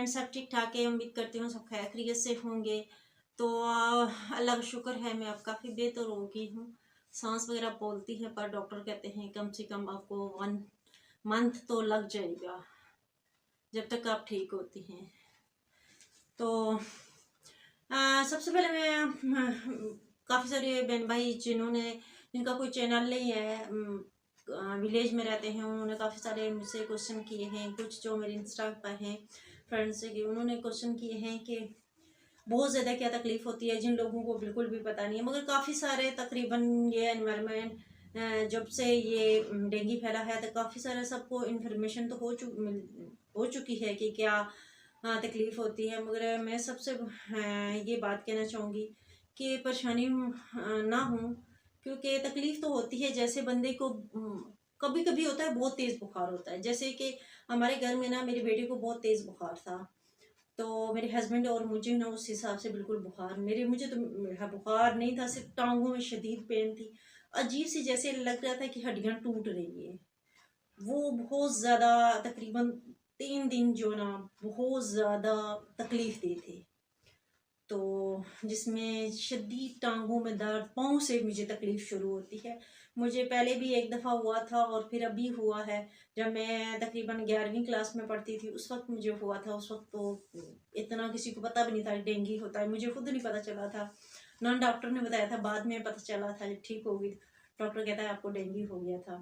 Friend सब ठीक ठाक है, उम्मीद करती हूँ सब खैरियत से होंगे। तो अल्लाह का शुक्र है, मैं अब काफ़ी बेहतर हो गई हूँ। सांस वगैरह बोलती है, पर डॉक्टर कहते हैं कम से कम आपको 1 मंथ तो लग जाएगा जब तक आप ठीक होती हैं। तो सबसे पहले मैं काफ़ी सारे बहन भाई जिनका कोई चैनल नहीं है, विलेज में रहते हैं, उन्होंने काफ़ी सारे मुझसे क्वेश्चन किए हैं। कुछ जो मेरे इंस्टा पर हैं फ्रेंड्स के, उन्होंने क्वेश्चन किए हैं कि बहुत ज़्यादा क्या तकलीफ़ होती है, जिन लोगों को बिल्कुल भी पता नहीं है। मगर काफ़ी सारे तकरीबन ये एनवायरनमेंट जब से ये डेंगू फैला है, तो काफ़ी सारा सबको इन्फॉर्मेशन तो हो चुकी है कि क्या तकलीफ़ होती है। मगर मैं सबसे ये बात कहना चाहूँगी कि परेशानी ना हो, क्योंकि तकलीफ़ तो होती है। जैसे बंदे को कभी कभी होता है, बहुत तेज़ बुखार होता है। जैसे कि हमारे घर में ना मेरी बेटी को बहुत तेज़ बुखार था, तो मेरे हस्बैंड और मुझे ना उस हिसाब से बिल्कुल बुखार, मुझे तो मेरा बुखार नहीं था, सिर्फ टांगों में शदीद पेन थी। अजीब सी जैसे लग रहा था कि हड्डियाँ टूट रही है। वो बहुत ज़्यादा, तकरीबन 3 दिन जो ना बहुत ज़्यादा तकलीफ़ दे थे। तो जिसमें शदीद टांगों में दर्द, पाँव से मुझे तकलीफ़ शुरू होती है। मुझे पहले भी एक दफ़ा हुआ था और फिर अभी हुआ है। जब मैं तकरीबन 11वीं क्लास में पढ़ती थी, उस वक्त मुझे हुआ था। उस वक्त तो इतना किसी को पता भी नहीं था डेंगू होता है, मुझे खुद नहीं पता चला था, ना डॉक्टर ने बताया था। बाद में पता चला था, जब ठीक हो गई, डॉक्टर कहता है आपको डेंगू हो गया था।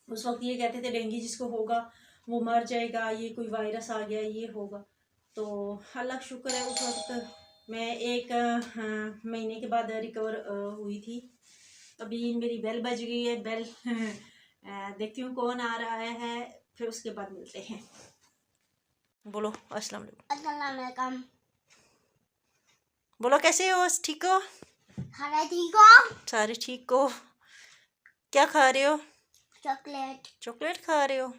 उस वक्त ये कहते थे डेंगू जिसको होगा वो मर जाएगा, ये कोई वायरस आ गया, ये होगा। तो अल्लाह शुक्र है, उस वक्त मैं 1 महीने के बाद रिकवर हुई थी। अभी मेरी बेल बज गई है, बेल देखती हूँ कौन आ रहा है, फिर उसके बाद मिलते हैं। बोलो अस्सलाम वालेकुम। बोलो कैसे हो, ठीक हो? ठीक हो? सारे ठीक हो? क्या खा रहे हो? चॉकलेट खा रहे हो?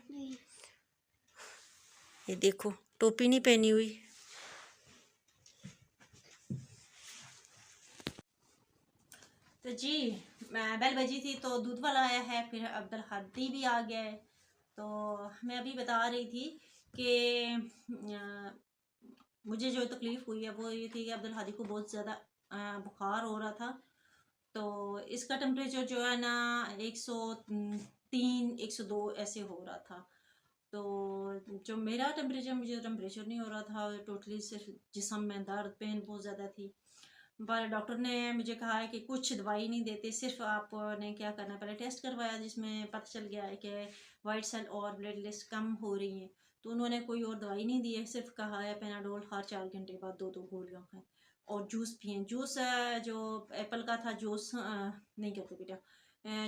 ये देखो, टोपी नहीं पहनी हुई। तो जी, बेल बजी थी तो दूध वाला आया है, फिर अब्दुल हादी भी आ गया है। तो मैं अभी बता रही थी कि मुझे जो तकलीफ़ हुई है वो ये थी कि अब्दुल हादी को बहुत ज़्यादा बुखार हो रहा था। तो इसका टेम्परेचर जो है ना 103 102 ऐसे हो रहा था। तो जो मेरा टेम्परेचर, मुझे टेम्परेचर नहीं हो रहा था, टोटली सिर्फ जिस्म में दर्द, पेन बहुत ज़्यादा थी। पर डॉक्टर ने मुझे कहा है कि कुछ दवाई नहीं देते, सिर्फ आपने क्या करना है, पहले टेस्ट करवाया जिसमें पता चल गया है कि वाइट सेल और प्लेटलेट्स कम हो रही हैं। तो उन्होंने कोई और दवाई नहीं दी है, सिर्फ कहा है पेनाडोल हर 4 घंटे बाद 2-2 गोलियां खाएं और जूस पिएं। जूस जो एप्पल का था, जूस नहीं कहते बेटा,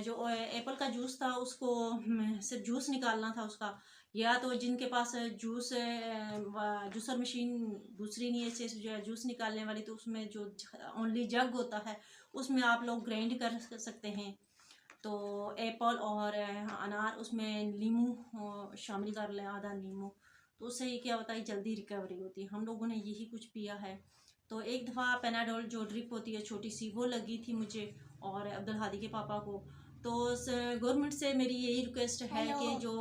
जो एप्पल का जूस था उसको सिर्फ जूस निकालना था उसका। या तो जिनके पास जूसर मशीन दूसरी नहीं है, सिर्फ जो है जूस निकालने वाली, तो उसमें जो ओनली जग होता है उसमें आप लोग ग्राइंड कर सकते हैं। तो एप्पल और अनार, उसमें नींबू शामिल कर लें, आधा नींबू। तो उससे क्या होता है, जल्दी रिकवरी होती है। हम लोगों ने यही कुछ पिया है। तो एक दफ़ा पेनाडोल जो ड्रिप होती है छोटी सी, वो लगी थी मुझे और अब्दुल हादी के पापा को। तो गवर्नमेंट से मेरी यही रिक्वेस्ट है कि जो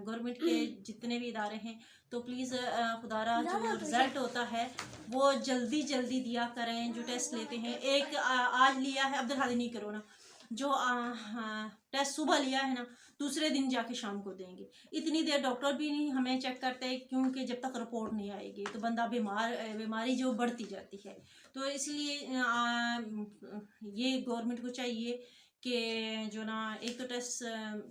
गवर्नमेंट के जितने भी इदारे हैं, तो प्लीज़ खुदारा जो रिज़ल्ट होता है वो जल्दी जल्दी दिया करें। जो टेस्ट लेते हैं, एक आज लिया है, अब्दुल हादी नहीं करो ना, जो टेस्ट सुबह लिया है ना, दूसरे दिन जाके शाम को देंगे। इतनी देर डॉक्टर भी नहीं हमें चेक करते, क्योंकि जब तक रिपोर्ट नहीं आएगी तो बंदा बीमारी जो बढ़ती जाती है। तो इसलिए ये गवर्नमेंट को चाहिए कि जो ना, एक तो टेस्ट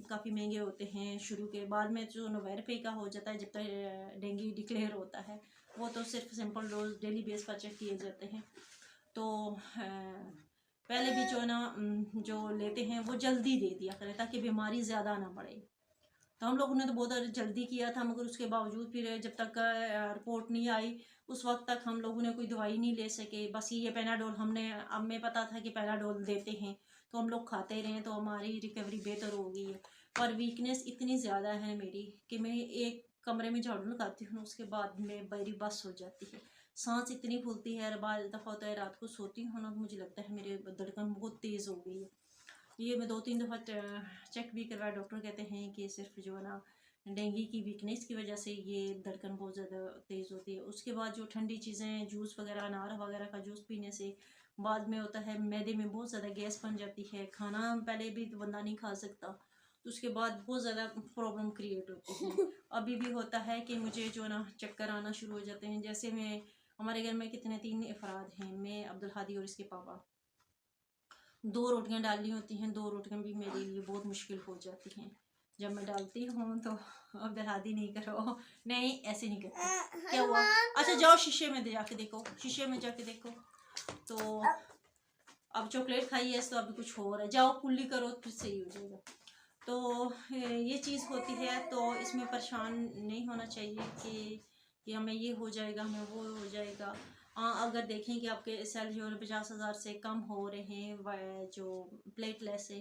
काफ़ी महंगे होते हैं शुरू के, बाद में जो 90 रुपये का हो जाता है जब तक डेंगू डिक्लेयर होता है। वो तो सिर्फ सिंपल डोज डेली बेस पर चेक किए जाते हैं। तो पहले भी जो ना जो लेते हैं वो जल्दी दे दिया करें ताकि बीमारी ज़्यादा ना बढ़े। तो हम लोगों ने तो बहुत जल्दी किया था, मगर उसके बावजूद फिर जब तक रिपोर्ट नहीं आई उस वक्त तक हम लोगों ने कोई दवाई नहीं ले सके। बस ये पेनाडोल अब हमें पता था कि पेनाडोल देते हैं, तो हम लोग खाते रहे, तो हमारी रिकवरी बेहतर हो गई है। पर वीकनेस इतनी ज़्यादा है मेरी कि मैं एक कमरे में झाड़ू लगाती हूँ, उसके बाद में मेरी बस हो जाती है। सांस इतनी फूलती है, बाद दफ़ा होता है रात को सोती हूँ ना, मुझे लगता है मेरे धड़कन बहुत तेज़ हो गई है। ये मैं 2-3 दफ़ा चेक भी करवाया, डॉक्टर कहते हैं कि सिर्फ जो है ना डेंगू की वीकनेस की वजह से ये धड़कन बहुत ज़्यादा तेज़ होती है। उसके बाद जो ठंडी चीज़ें, जूस वगैरह, अनार वगैरह का जूस पीने से बाद में होता है मैदे में बहुत ज़्यादा गैस बन जाती है। खाना पहले भी तो बंदा नहीं खा सकता, तो उसके बाद बहुत ज़्यादा प्रॉब्लम क्रिएट होती है। अभी भी होता है कि मुझे जो ना चक्कर आना शुरू हो जाते हैं। जैसे मैं, हमारे घर में कितने 3 अफराद हैं, मैं, अब्दुल हादी और इसके पापा। 2 रोटियां डालनी होती हैं, 2 रोटियां भी मेरे लिए बहुत मुश्किल हो जाती हैं। जब मैं डालती हूँ तो अब्दुल हादी नहीं करो, नहीं ऐसे नहीं करते, क्या हुआ? अच्छा जाओ शीशे में जाके देखो, शीशे में जाके देखो। तो अब चॉकलेट खाई है तो अभी कुछ हो रहा है, जाओ कुल्ली करो फिर सही हो जाएगा। तो ये चीज़ होती है, तो इसमें परेशान नहीं होना चाहिए कि हमें ये हो जाएगा, हमें वो हो जाएगा। हाँ, अगर देखें कि आपके सेल जो है 50,000 से कम हो रहे हैं, जो प्लेटलेट्स है,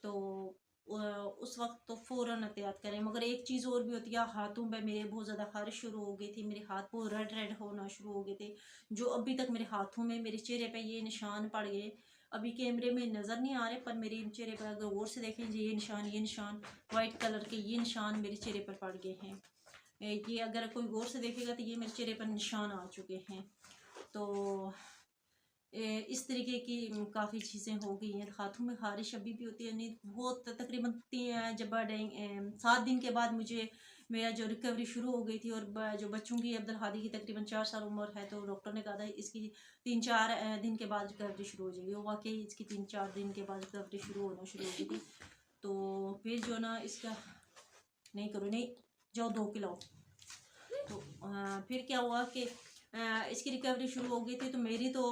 तो उस वक्त तो फ़ौरन एहतियात करें। मगर एक चीज़ और भी होती है, हाथों पे मेरे बहुत ज़्यादा ख़ारिश शुरू हो गई थी, मेरे हाथ बहुत रेड रेड होना शुरू हो गए थे, जो अभी तक मेरे हाथों में, मेरे चेहरे पे ये निशान पड़ गए। अभी कैमरे में नज़र नहीं आ रहे, पर मेरे चेहरे पर अगर गौर से देखें, ये निशान वाइट कलर के, ये निशान मेरे चेहरे पर पड़ गए हैं। ये अगर कोई गौर से देखेगा तो ये मेरे चेहरे पर निशान आ चुके हैं। तो इस तरीके की काफ़ी चीज़ें हो गई हैं। हाथों में ख़ारिश अभी भी होती है, नहीं बहुत तकरीबन जब 7 दिन के बाद मुझे मेरा जो रिकवरी शुरू हो गई थी, और जो बच्चों की, अब्दुल हादी की तकरीबन 4 साल उम्र है, तो डॉक्टर ने कहा था इसकी 3-4 दिन के बाद रिकवरी शुरू हो जाएगी। वो वाकई इसकी 3-4 दिन के बाद रिकवरी शुरू हो गई थी। तो फिर जो ना इसका, नहीं करो, नहीं जाओ 2 खिलाओ। तो फिर क्या हुआ कि इसकी रिकवरी शुरू हो गई थी, तो मेरी तो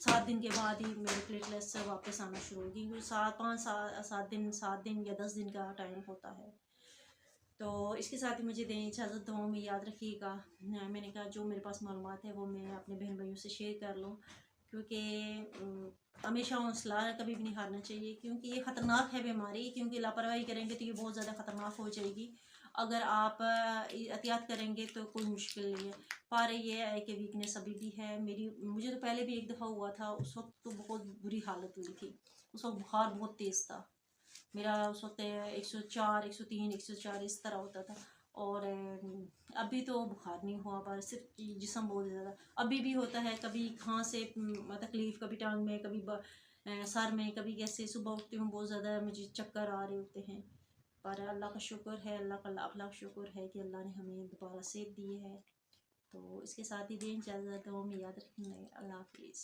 7 दिन के बाद ही मेरे प्लेटलेट्स वापस आना शुरू हो गई, क्योंकि 7 दिन या 10 दिन का टाइम होता है। तो इसके साथ ही मुझे दें इजाज़त, दुआओं में याद रखिएगा। मैंने कहा जो मेरे पास मालूमात है वो मैं अपने बहन भाइयों से शेयर कर लूँ, क्योंकि हमेशा हौसला कभी भी नहीं हारना चाहिए, क्योंकि ये ख़तरनाक है बीमारी, क्योंकि लापरवाही करेंगे तो ये बहुत ज़्यादा ख़तरनाक हो जाएगी। अगर आप एहतियात करेंगे तो कोई मुश्किल नहीं है, पर ये है कि वीकनेस अभी भी है मेरी। मुझे तो पहले भी एक दफ़ा हुआ था, उस वक्त तो बहुत बुरी हालत हुई थी, उस वक्त बुखार बहुत तेज़ था मेरा। उस वक्त 104, 103, 104 इस तरह होता था। और अभी तो बुखार नहीं हुआ, पर सिर्फ जिस्म बहुत ज़्यादा अभी भी होता है, कभी खांस से तकलीफ़, कभी टांग में, कभी सर में, कभी कैसे सुबह उठती हूँ बहुत ज़्यादा मुझे चक्कर आ रहे होते हैं। पर अल्लाह का शुक्र है, अल्लाह का लाख लाख शुक्र है कि अल्लाह ने हमें दोबारा सेहत दी है। तो इसके साथ ही दें इजाज़त, दुआ में याद रखेंगे। अल्लाह हाफिज़।